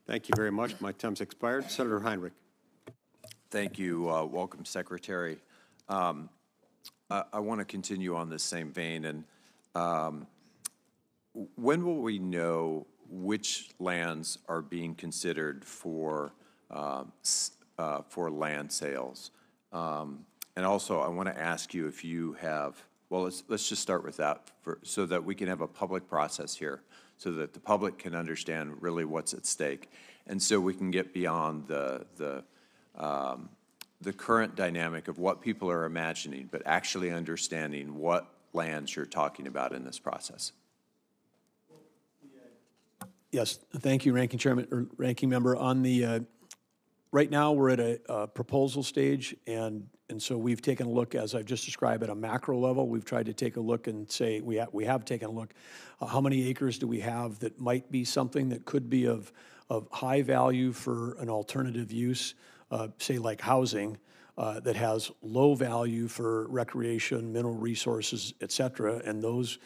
Thank you very much. My time's expired. Senator Heinrich. Thank you. Welcome, Secretary. I want to continue on this same vein. And when will we know which lands are being considered for land sales? And also, I want to ask you if you have, well, let's just start with that so that we can have a public process here, so that the public can understand really what's at stake, and so we can get beyond the current dynamic of what people are imagining, but actually understanding what lands you're talking about in this process. Yes, thank you, Ranking Chairman or Ranking Member. On the right now, we're at a proposal stage, and so we've taken a look, as I've just described, at a macro level. We've tried to take a look and say we have taken a look. How many acres do we have that might be something that could be of high value for an alternative use, say like housing, that has low value for recreation, mineral resources, et cetera, and those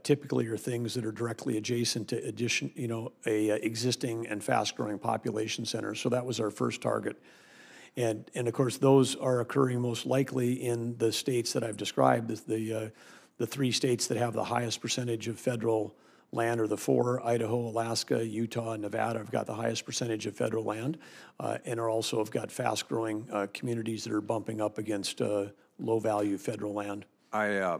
typically are things that are directly adjacent to existing and fast-growing population centers. So that was our first target. And of course, those are occurring most likely in the states that I've described, the three states that have the highest percentage of federal land, or the four: Idaho, Alaska, Utah, and Nevada have got the highest percentage of federal land, and are also have got fast-growing communities that are bumping up against low-value federal land. I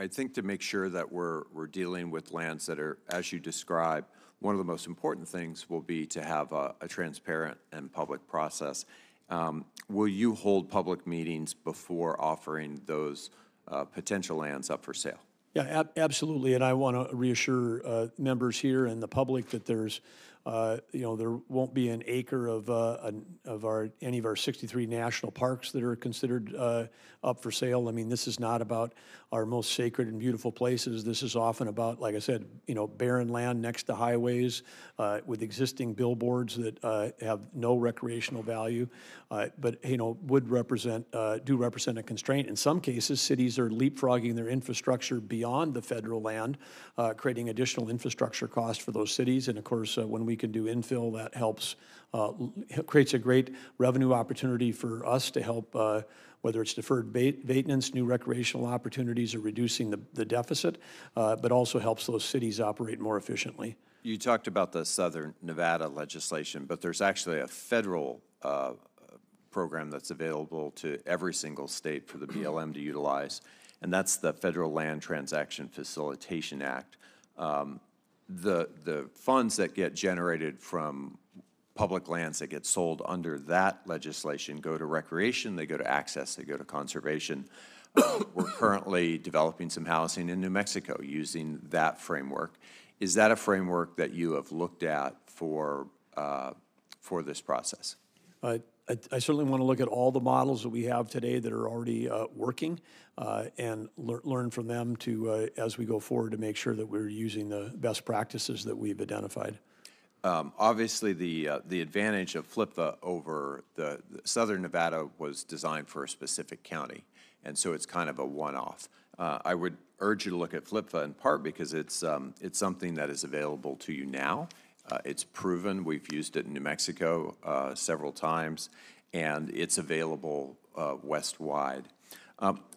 think to make sure that we're dealing with lands that are, as you describe, one of the most important things will be to have a transparent and public process. Will you hold public meetings before offering those potential lands up for sale? Yeah, absolutely, and I want to reassure members here and the public that there's, there won't be an acre of any of our 63 national parks that are considered up for sale. I mean, this is not about our most sacred and beautiful places. This is often about, like I said, barren land next to highways with existing billboards that have no recreational value, but would represent do represent a constraint. In some cases, cities are leapfrogging their infrastructure beyond the federal land, creating additional infrastructure costs for those cities. And of course, when we can do infill, that helps, creates a great revenue opportunity for us to help, whether it's deferred maintenance, new recreational opportunities, or reducing the deficit, but also helps those cities operate more efficiently. You talked about the Southern Nevada legislation, but there's actually a federal program that's available to every single state for the BLM to utilize, and that's the Federal Land Transaction Facilitation Act. The funds that get generated from public lands that get sold under that legislation go to recreation, they go to access, they go to conservation. We're currently developing some housing in New Mexico using that framework. Is that a framework that you have looked at for this process? I certainly want to look at all the models that we have today that are already working and learn from them to as we go forward to make sure that we're using the best practices that we've identified. Obviously, the advantage of FLPA over the Southern Nevada was designed for a specific county, and so it's kind of a one-off. I would urge you to look at FLPA in part because it's something that is available to you now. It's proven. We've used it in New Mexico several times, and it's available west-wide.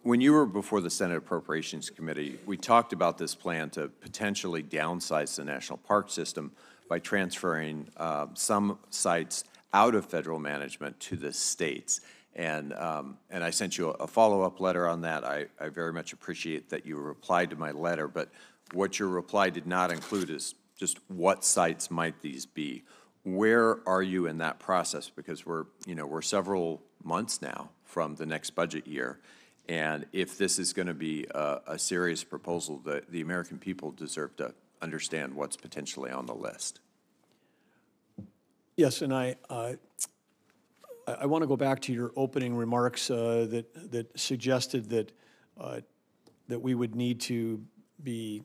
When you were before the Senate Appropriations Committee, we talked about this plan to potentially downsize the national park system by transferring some sites out of federal management to the states. And I sent you a follow-up letter on that. I very much appreciate that you replied to my letter, but what your reply did not include is just what sites might these be. Where are you in that process? Because we're several months now from the next budget year, and if this is going to be a serious proposal, the American people deserve to understand what's potentially on the list. Yes, and I want to go back to your opening remarks that suggested that we would need to be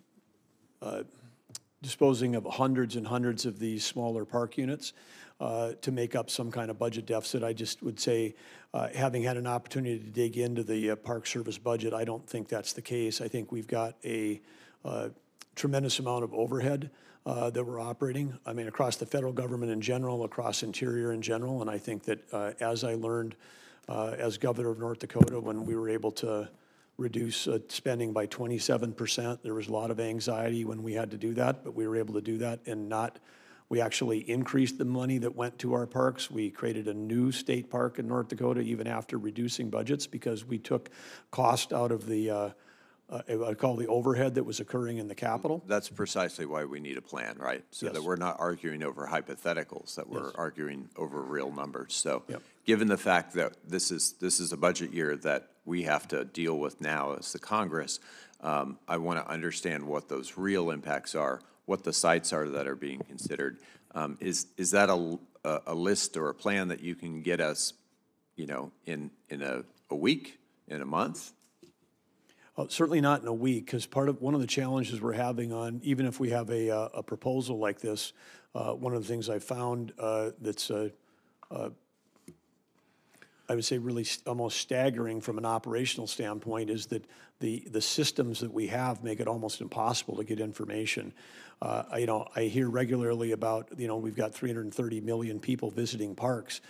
disposing of hundreds and hundreds of these smaller park units to make up some kind of budget deficit. I just would say, having had an opportunity to dig into the Park Service budget, I don't think that's the case. I think we've got a tremendous amount of overhead that we're operating. I mean, across the federal government in general, across Interior in general, and I think that as I learned as governor of North Dakota, when we were able to reduce spending by 27%, there was a lot of anxiety when we had to do that, but we were able to do that and not. We actually increased the money that went to our parks. We created a new state park in North Dakota even after reducing budgets because we took cost out of the, I call the overhead that was occurring in the Capitol. That's precisely why we need a plan, right? So that Yes. we're not arguing over hypotheticals, that we're arguing over real numbers. So Yep. given the fact that this is a budget year that we have to deal with now as the Congress, I want to understand what those real impacts are, what the sites are that are being considered. Is that a list or a plan that you can get us, you know, in a week, in a month? Certainly not in a week, because one of the challenges we're having on, even if we have a proposal like this, one of the things I found that's I would say really almost staggering from an operational standpoint is that the systems that we have make it almost impossible to get information. You know, I hear regularly about, you know, we've got 330 million people visiting parks.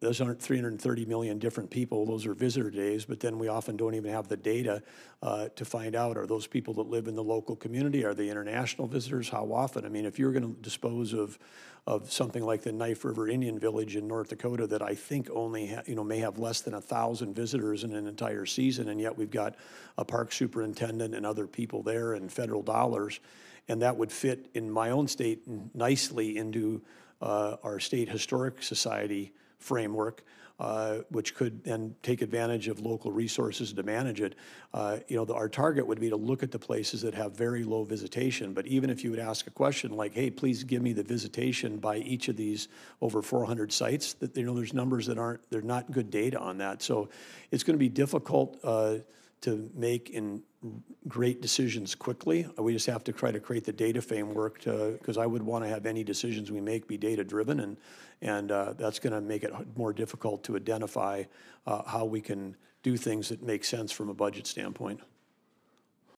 Those aren't 330 million different people. Those are visitor days, but then we often don't even have the data to find out, are those people that live in the local community? Are they international visitors? How often? I mean, if you're going to dispose of something like the Knife River Indian Village in North Dakota that I think only, you know, may have less than 1,000 visitors in an entire season, and yet we've got a park superintendent and other people there and federal dollars, and that would fit in my own state nicely into our State Historic Society framework, which could then take advantage of local resources to manage it. You know, our target would be to look at the places that have very low visitation, but even if you would ask a question like, hey, please give me the visitation by each of these over 400 sites, that, you know, there's numbers that they're not good data on that. So it's going to be difficult to make in great decisions quickly. We just have to try to create the data framework because I would want to have any decisions we make be data driven, and that's going to make it more difficult to identify how we can do things that make sense from a budget standpoint.